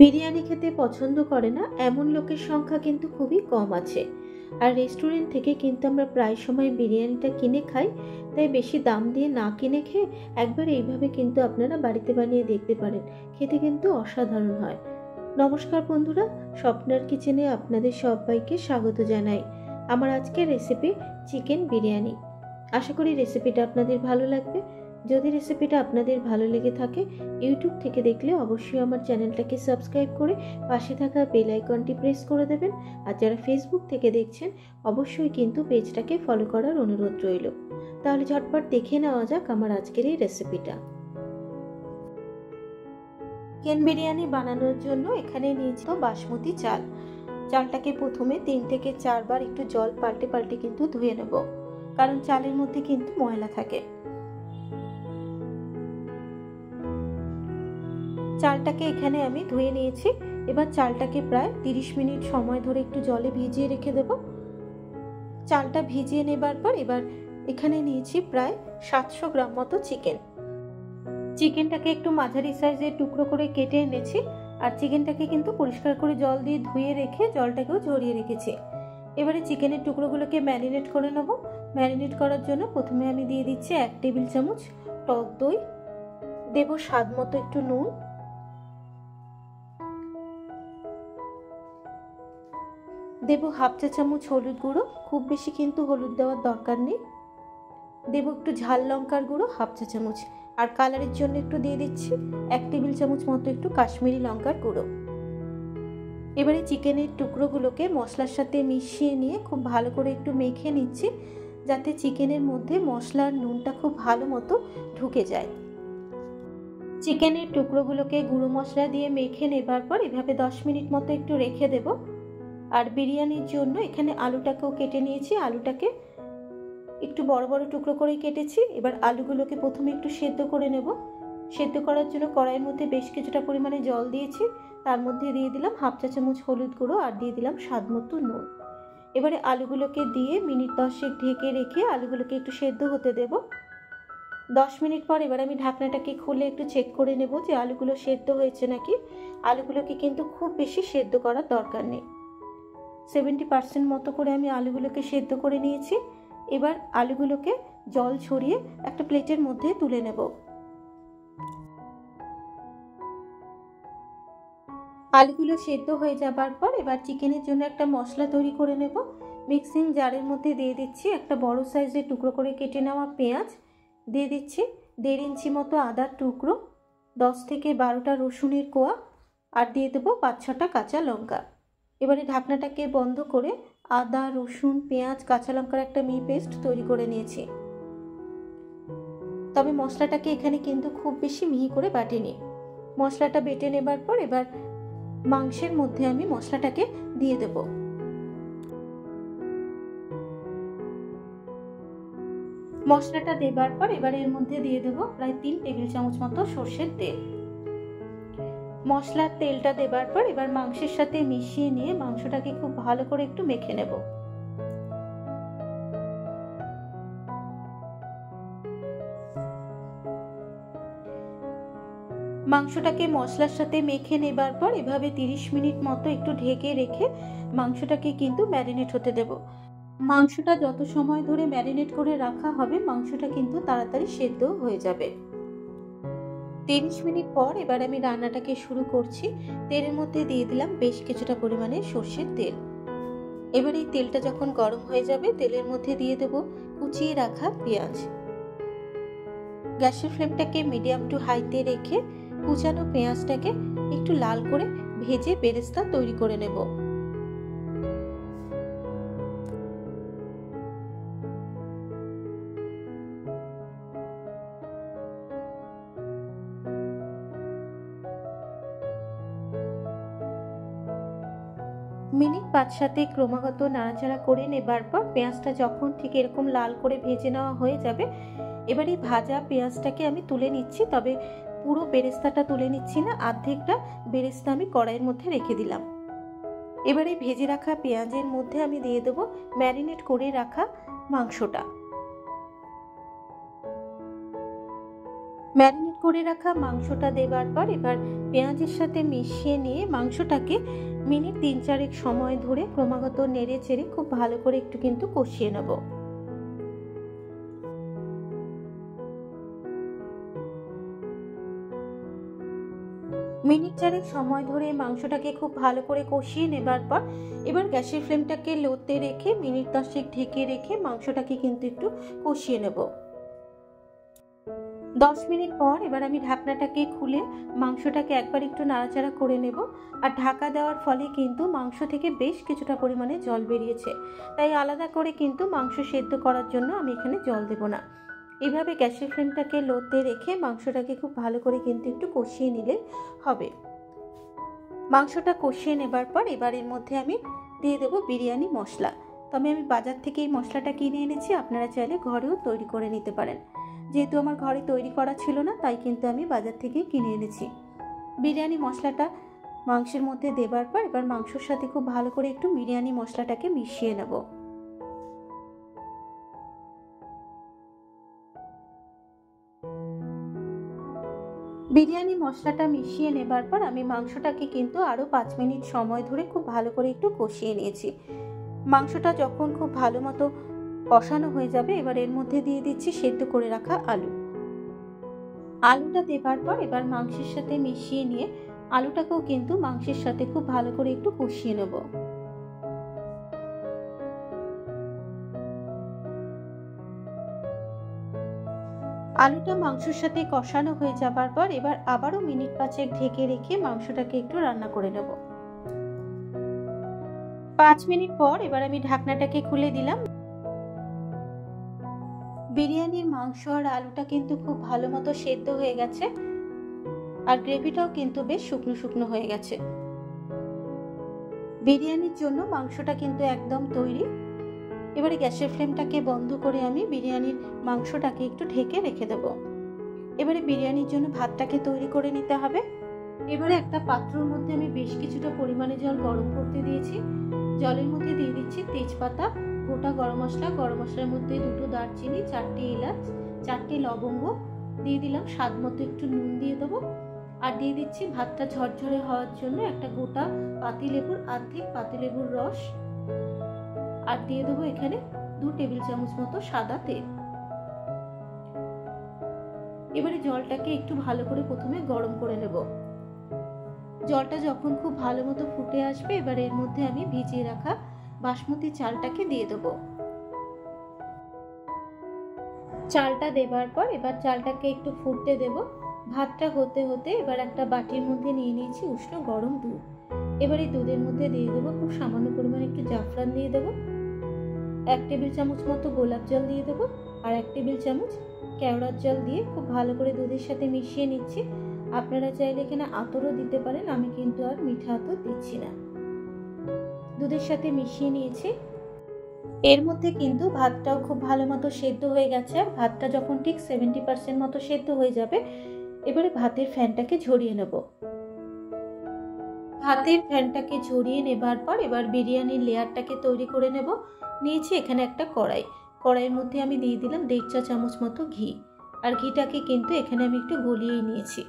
বিরিয়ানি খেতে পছন্দ করে না এমন লোকের সংখ্যা কিন্তু খুবই কম আছে। আর রেস্টুরেন্ট থেকে কিন্তু আমরা প্রায় সময় বিরিয়ানিটা কিনে খাই, তাই বেশি দাম দিয়ে না কিনে খেয়ে একবার এইভাবে কিন্তু আপনারা বাড়িতে বানিয়ে দেখতে পারেন। খেতে কিন্তু অসাধারণ হয়। নমস্কার বন্ধুরা, স্বপ্নার কিচেনে আপনাদের সবাইকে স্বাগত জানাই। আমার আজকের রেসিপি চিকেন বিরিয়ানি। আশা করি রেসিপিটা আপনাদের ভালো লাগবে। যদি রেসিপিটা আপনাদের ভালো লেগে থাকে, ইউটিউব থেকে দেখলে অবশ্যই আমার চ্যানেলটাকে সাবস্ক্রাইব করে পাশে থাকা বেল আইকনটি প্রেস করে দেবেন। আর যারা ফেসবুক থেকে দেখছেন অবশ্যই কিন্তু পেজটাকে ফলো করার অনুরোধ রইল। তাহলে ঝটপট দেখে নেওয়া যাক আমার আজকের এই রেসিপিটা। চিকেন বিরিয়ানি বানানোর জন্য এখানে নিয়েছি বাসমতি চাল। চালটাকে প্রথমে 3 থেকে 4 বার একটু জল পাল্টে পাল্টে কিন্তু ধুয়ে নেব, কারণ চালের মধ্যে কিন্তু ময়লা থাকে। চালটাকে এখানে আমি ধুয়ে নিয়েছি। এবার চালটাকে প্রায় 30 মিনিট সময় ধরে একটু জলে ভিজিয়ে রেখে দেব। চালটা ভিজিয়ে নেবার পর এবার এখানে নিয়েছি প্রায় 700 গ্রাম মতো চিকেন। চিকেনটাকে একটু মাঝারি সাইজের টুকরো করে কেটে এনেছি। আর চিকেনটাকে কিন্তু পরিষ্কার করে জল দিয়ে ধুয়ে রেখে জলটাকেও ঝরিয়ে রেখেছি। এবারে চিকেনের টুকরোগুলোকে ম্যারিনেট করে নেব। ম্যারিনেট করার জন্য প্রথমে আমি দিয়ে দিচ্ছি 1 টেবিল চামচ টক দই, দেব স্বাদ মতো একটু নুন, দেব হাফ চা চামচ হলুদ গুঁড়ো, খুব বেশি কিন্তু হলুদ দেওয়ার দরকার নেই। দেব একটু ঝাল লঙ্কার গুঁড়ো হাফ চা চামচ, আর কালারের জন্য একটু দিয়ে দিচ্ছি 1 টেবিল চামচ মতো একটু কাশ্মীরি লঙ্কার গুঁড়ো। এবারে চিকেনের টুকরোগুলোকে মশলার সাথে মিশিয়ে নিয়ে খুব ভালো করে একটু মেখে নিচ্ছি, যাতে চিকেনের মধ্যে মশলার নুনটা খুব ভালো মতো ঢুকে যায়। চিকেনের টুকরোগুলোকে গুঁড়ো মশলা দিয়ে মেখে নেবার পর এভাবে 10 মিনিট মতো একটু রেখে দেব। আর বিরিয়ানির জন্য এখানে আলুটাকেও কেটে নিয়েছি। আলুটাকে একটু বড় বড় টুকরো করে কেটেছি। এবার আলুগুলোকে প্রথমে একটু সেদ্ধ করে নেব। সেদ্ধ করার জন্য কড়াইয়ের মধ্যে বেশ কিছুটা পরিমাণে জল দিয়েছি। তার মধ্যে দিয়ে দিলাম হাফ চা চামচ হলুদ গুঁড়ো আর দিয়ে দিলাম স্বাদ মতো নুন। এবারে আলুগুলোকে দিয়ে মিনিট 10 ঢেকে রেখে আলুগুলোকে একটু সেদ্ধ হতে দেব। 10 মিনিট পর এবার আমি ঢাকনাটাকে খুলে একটু চেক করে নেব যে আলুগুলো সেদ্ধ হয়েছে নাকি। আলুগুলোকে কিন্তু খুব বেশি সেদ্ধ করার দরকার নেই। 70% মতো করে আমি আলুগুলোকে সেদ্ধ করে নিয়েছি। এবার আলুগুলোকে জল ছড়িয়ে একটা প্লেটের মধ্যে তুলে নেব। আলুগুলো সেদ্ধ হয়ে যাবার পর এবার চিকেনের জন্য একটা মশলা তৈরি করে নেব। মিক্সিং জারের মধ্যে দিয়ে দিচ্ছি একটা বড় সাইজের টুকরো করে কেটে নেওয়া পেঁয়াজ, দিয়ে দিচ্ছি 1.5 ইঞ্চি মতো আদার টুকরো, 10 থেকে 12টা রসুনের কোয়া, আর দিয়ে দেবো 5-6টা কাঁচা লঙ্কা। এবারে ঢাকনাটাকে বন্ধ করে আদা, রসুন, পেঁয়াজ, কাঁচা লঙ্কার একটা মিহি পেস্ট তৈরি করে নিয়েছি। তবে মশলাটাকে এখানে কিন্তু খুব বেশি মিহি করে বাটিনি। মশলাটা বেটে নেবার পর এবার মাংসের মধ্যে আমি মশলাটাকে দিয়ে দেব। মশলাটা দেবার পর এবার এর মধ্যে দিয়ে দেব প্রায় 3 টেবিল চামচ মতো সর্ষের তেল। মশলার তেলটা দেবার পর এবার মাংসের সাথে মিশিয়ে নিয়ে মাংসটাকে খুব ভালো করে একটু মেখে নেব। মাংসটাকে মশলার সাথে মেখে নেবার পর এভাবে 30 মিনিট মতো একটু ঢেকে রেখে মাংসটাকে কিন্তু ম্যারিনেট হতে দেব। মাংসটা যত সময় ধরে ম্যারিনেট করে রাখা হবে মাংসটা কিন্তু তাড়াতাড়ি সেদ্ধ হয়ে যাবে। 30 মিনিট পর এবার আমি রান্নাটাকে শুরু করছি। তেলের মধ্যে দিয়ে দিলাম বেশ কিছুটা পরিমাণে সর্ষের তেল। এবার এই তেলটা যখন গরম হয়ে যাবে তেলের মধ্যে দিয়ে দেব কুচিয়ে রাখা পেঁয়াজ। গ্যাসের ফ্লেমটাকে মিডিয়াম টু হাইতে রেখে কুচানো পেঁয়াজটাকে একটু লাল করে ভেজে বেরেস্তা তৈরি করে নেব। মিনিট 5-7 ক্রমাগত নাড়াচাড়া করে নেবার পর পেঁয়াজটা যখন ঠিক এরকম লাল করে ভেজে নেওয়া হয়ে যাবে এবার এই ভাজা পেঁয়াজটাকে আমি তুলে নিচ্ছি। তবে পুরো বেরেস্তাটা তুলে নিচ্ছি না, অর্ধেকটা বেরেস্তা আমি কড়াইয়ের মধ্যে রেখে দিলাম। এবারে ভেজে রাখা পেঁয়াজের মধ্যে আমি দিয়ে দেবো ম্যারিনেট করে রাখা মাংসটা। ম্যারিনেট করে রাখা মাংসটা দেবার পর এবার পেঁয়াজের সাথে মিশিয়ে নিয়ে মাংসটাকে মিনিট 3-4 সময় ধরে ক্রমাগত নেড়ে চেড়ে খুব ভালো করে একটু কিন্তু কষিয়ে নেব। মিনিট 4 সময় ধরে মাংসটাকে খুব ভালো করে কষিয়ে নেবার পর এবার গ্যাসের ফ্লেমটাকে লোতে রেখে মিনিট 10 ঢেকে রেখে মাংসটাকে কিন্তু একটু কষিয়ে নেব। 10 মিনিট পর এবার আমি ঢাকনাটাকে খুলে মাংসটাকে একবার একটু নাড়াচাড়া করে নেব। আর ঢাকা দেওয়ার ফলে কিন্তু মাংস থেকে বেশ কিছুটা পরিমাণে জল বেরিয়েছে, তাই আলাদা করে কিন্তু মাংস সেদ্ধ করার জন্য আমি এখানে জল দেব না। এইভাবে গ্যাসের ফ্লেমটাকে লোতে রেখে মাংসটাকে খুব ভালো করে কিন্তু একটু কষিয়ে নিলে হবে। মাংসটা কষিয়ে নেবার পর এবার এর মধ্যে আমি দিয়ে দেবো বিরিয়ানি মশলা। তবে আমি বাজার থেকে এই মশলাটা কিনে এনেছি, আপনারা চাইলে ঘরেও তৈরি করে নিতে পারেন। যেহেতু আমার ঘরে তৈরি করা ছিল না, তাই কিন্তু আমি বাজার থেকে কিনে এনেছি। বিরিয়ানি মশলাটা মাংসের মধ্যে দেবার পর এবার মাংসের সাথে খুব ভালো করে একটু বিরিয়ানি মশলাটাকে মিশিয়ে নেব। বিরিয়ানি মশলাটা মিশিয়ে নেবার পর আমি মাংসটাকে কিন্তু আরও 5 মিনিট সময় ধরে খুব ভালো করে একটু কষিয়ে নিয়েছি। মাংসটা যখন খুব ভালো মতো কষানো হয়ে যাবে এবার এর মধ্যে দিয়ে দিচ্ছি সেদ্ধ করে রাখা আলু। আলুটা দেবার পর এবার মাংসের সাথে মিশিয়ে নিয়ে আলুটাকেও কিন্তু মাংসের সাথে খুব ভালো করে একটু কষিয়ে নেব। আলুটা মাংসের সাথে কষানো হয়ে যাবার পর এবার আবারও মিনিট 5 ঢেকে রেখে মাংসটাকে একটু রান্না করে নেব। 5 মিনিট পর এবার আমি ঢাকনাটাকে খুলে দিলাম। বিরিয়ানির মাংস আর আলুটা কিন্তু খুব ভালো মতো সেদ্ধ হয়ে গেছে, আর গ্রেভিটাও কিন্তু বেশ শুকনো শুকনো হয়ে গেছে। বিরিয়ানির জন্য মাংসটা কিন্তু একদম তৈরি। এবারে গ্যাসের ফ্লেমটাকে বন্ধ করে আমি বিরিয়ানির মাংসটাকে একটু ঢেকে রেখে দেব। এবারে বিরিয়ানির জন্য ভাতটাকে তৈরি করে নিতে হবে। এবারে একটা পাত্রের মধ্যে আমি বেশ কিছুটা পরিমাণে জল গরম করতে দিয়েছি। জলের মধ্যে দিয়ে দিচ্ছি তেজপাতা, গোটা গরম মশলা, গরম মশলার মধ্যে 2টো দারচিনি, 4টে এলাচ, 4টে লবঙ্গ দিয়ে দিলাম। স্বাদ মতো একটু নুন দিয়ে দেবো। আর দিয়ে দিচ্ছি ভাতটা ঝরঝরে হওয়ার জন্য একটা গোটা পাতিলেবুর অর্ধেক পাতিলেবুর রস। আর দিয়ে দেবো এখানে 2 টেবিল চামচ মতো সাদা তেল। এবারে জলটাকে একটু ভালো করে প্রথমে গরম করে নেব। জলটা যখন খুব ভালো মতো ফুটে আসবে এবার এর মধ্যে আমি ভিজিয়ে রাখা বাসমতি চালটাকে দিয়ে দেবো। চালটা দেবার পর এবার চালটাকে একটু ফুটতে দেব। ভাতটা হতে হতে এবার একটা বাটির মধ্যে নিয়ে নিয়েছি উষ্ণ গরম দুধ। এবার এই দুধের মধ্যে দিয়ে দেবো খুব সামান্য পরিমাণে একটু জাফরান দিয়ে দেবো, 1 টেবিল চামচ মতো গোলাপ জল দিয়ে দেবো, আর 1 টেবিল চামচ কেওড়ার জল দিয়ে খুব ভালো করে দুধের সাথে মিশিয়ে নিচ্ছি। আপনারা চাইলে এখানে আতরও দিতে পারেন, আমি কিন্তু আর মিঠা আতর দিচ্ছি না। দুধের সাথে মিশিয়ে নিয়েছি। এর মধ্যে কিন্তু ভাতটাও খুব ভালো মতো সেদ্ধ হয়ে গেছে। আর ভাতটা যখন ঠিক 70% মতো সেদ্ধ হয়ে যাবে এবারে ভাতের ফ্যানটাকে ঝরিয়ে নেব। ভাতের ফ্যানটাকে ঝরিয়ে নেবার পর এবার বিরিয়ানির লেয়ারটাকে তৈরি করে নেব। নিয়েছি এখানে একটা কড়াই। কড়াইয়ের মধ্যে আমি দিয়ে দিলাম 1.5 চা চামচ মতো ঘি। আর ঘিটাকে কিন্তু এখানে আমি একটু গলিয়ে নিয়েছি।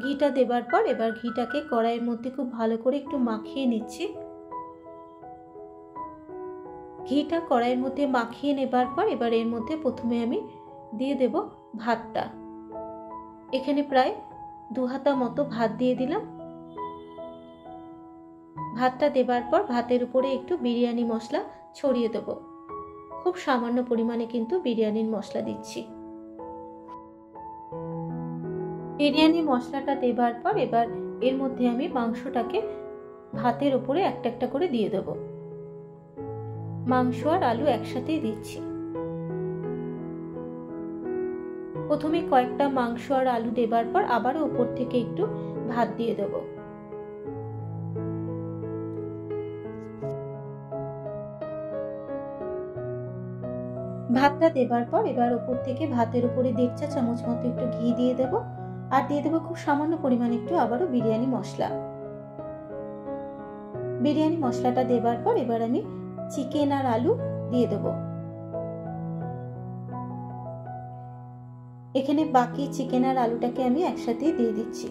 ঘিটা দেবার পর এবার ঘিটাকে কড়াইয়ের মধ্যে খুব ভালো করে একটু মাখিয়ে নিচ্ছি। ঘিটা কড়াইয়ের মধ্যে মাখিয়ে নেবার পর এবার এর মধ্যে প্রথমে আমি দিয়ে দেব ভাতটা। এখানে প্রায় 2 হাতা মতো ভাত দিয়ে দিলাম। ভাতটা দেবার পর ভাতের উপরে একটু বিরিয়ানি মশলা ছড়িয়ে দেব। খুব সামান্য পরিমাণে কিন্তু বিরিয়ানির মশলা দিচ্ছি। বিরিয়ানি মশলাটা দেবার পর এবার এর মধ্যে আমি মাংসটাকে ভাতের উপরে একটা একটা করে দিয়ে দেব। মাংস আর আলু একসাথেই দিচ্ছি। প্রথমে কয়েকটা মাংস আর আলু দেবার পর আবারও উপর থেকে একটু ভাত দিয়ে দেব। ভাতটা দেবার পর এবার উপর থেকে ভাতের উপরে 1.5 চা চামচ মতো একটু ঘি দিয়ে দেব। আর দিয়ে দেবো খুব সামান্য পরিমাণে একটু আবারও বিরিয়ানি মশলা। বিরিয়ানি মশলাটা দেবার পর এবার আমি চিকেন আর আলু দিয়ে দেব। এখানে বাকি চিকেন আর আলুটাকে আমি একসাথেই দিয়ে দিচ্ছি।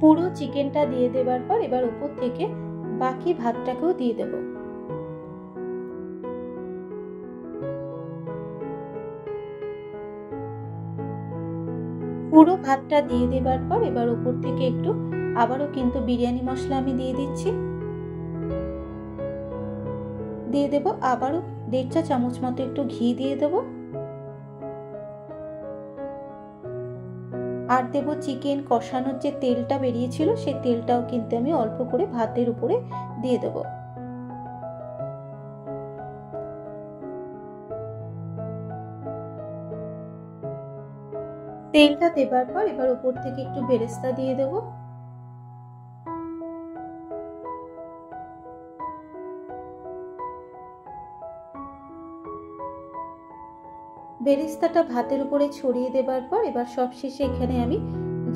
পুরো চিকেনটা দিয়ে দেওয়ার পর এবার উপর থেকে বাকি ভাতটাকেও দিয়ে দেব। পুরো ভাতটা দিয়ে দেওয়ার পর এবার উপর থেকে একটু আবারও কিন্তু বিরিয়ানি মশলা আমি দিয়ে দিচ্ছি। দিয়ে দেব আবারও 1.5 চা চামচ মতো একটু ঘি দিয়ে দেব। আর দেব চিকেন কষানোর যে তেলটা বেরিয়েছিল সেই তেলটাও কিন্তু আমি অল্প করে ভাতের উপরে দিয়ে দেব। তেলটা দেবার পর এবার উপর থেকে একটু বেরেস্তা দিয়ে দেব। বেরেস্তাটা ভাতের উপরে ছড়িয়ে দেবার পর এবার সবশেষে এখানে আমি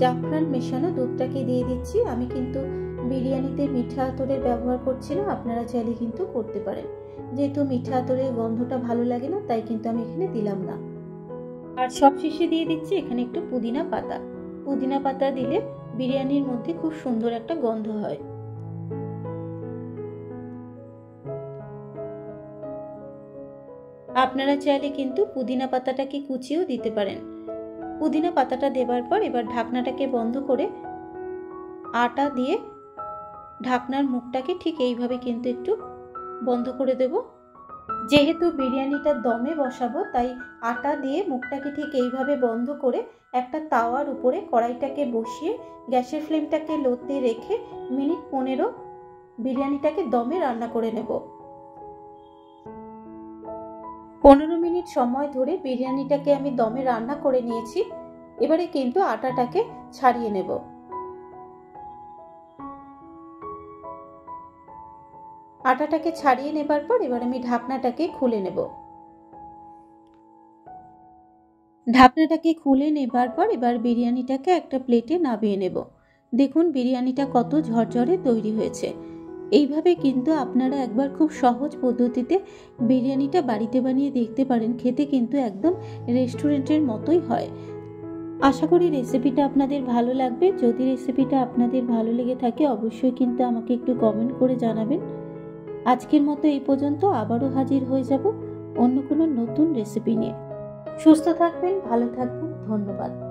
জাফরান মেশানো দুধটাকে দিয়ে দিচ্ছি। আমি কিন্তু বিরিয়ানিতে মিঠা আতরের ব্যবহার করছি না, আপনারা চাইলে কিন্তু করতে পারেন। যেহেতু মিঠা আতরের গন্ধটা ভালো লাগে না তাই কিন্তু আমি এখানে দিলাম না। আর সবশেষে দিয়ে দিচ্ছি এখানে একটু পুদিনা পাতা। পুদিনা পাতা দিলে বিরিয়ানির মধ্যে খুব সুন্দর একটা গন্ধ হয়। আপনারা চাইলে কিন্তু পুদিনা পাতাটাকে কুচিয়েও দিতে পারেন। পুদিনা পাতাটা দেবার পর এবার ঢাকনাটাকে বন্ধ করে আটা দিয়ে ঢাকনার মুখটাকে ঠিক এইভাবে কিন্তু একটু বন্ধ করে দেব। যেহেতু বিরিয়ানিটা দমে বসাবো তাই আটা দিয়ে মুখটাকে ঠিক এইভাবে বন্ধ করে একটা তাওয়ার উপরে কড়াইটাকে বসিয়ে গ্যাসের ফ্লেমটাকে লোতে রেখে মিনিট 15 বিরিয়ানিটাকে দমে রান্না করে নেব। 15 মিনিট সময় ধরে বিরিয়ানিটাকে আমি দমে রান্না করে নিয়েছি। এবারে কিন্তু আটাটাকে ছাড়িয়ে নেব। আটাটাকে ছাড়িয়ে নেবার পর এবার আমি ঢাকনাটাকে খুলে নেব। ঢাকনাটাকে খুলে নেবার পর এবার বিরিয়ানিটাকে একটা প্লেটে নামিয়ে নেব। দেখুন বিরিয়ানিটা কত ঝরঝরে তৈরি হয়েছে। এইভাবে কিন্তু আপনারা একবার খুব সহজ পদ্ধতিতে বিরিয়ানিটা বাড়িতে বানিয়ে দেখতে পারেন। খেতে কিন্তু একদম রেস্টুরেন্টের মতোই হয়। আশা করি রেসিপিটা আপনাদের ভালো লাগবে। যদি রেসিপিটা আপনাদের ভালো লেগে থাকে অবশ্যই কিন্তু আমাকে একটু কমেন্ট করে জানাবেন। আজকের মতো এই পর্যন্ত, আবারও হাজির হয়ে যাব অন্য কোনো নতুন রেসিপি নিয়ে। সুস্থ থাকবেন, ভালো থাকবেন, ধন্যবাদ।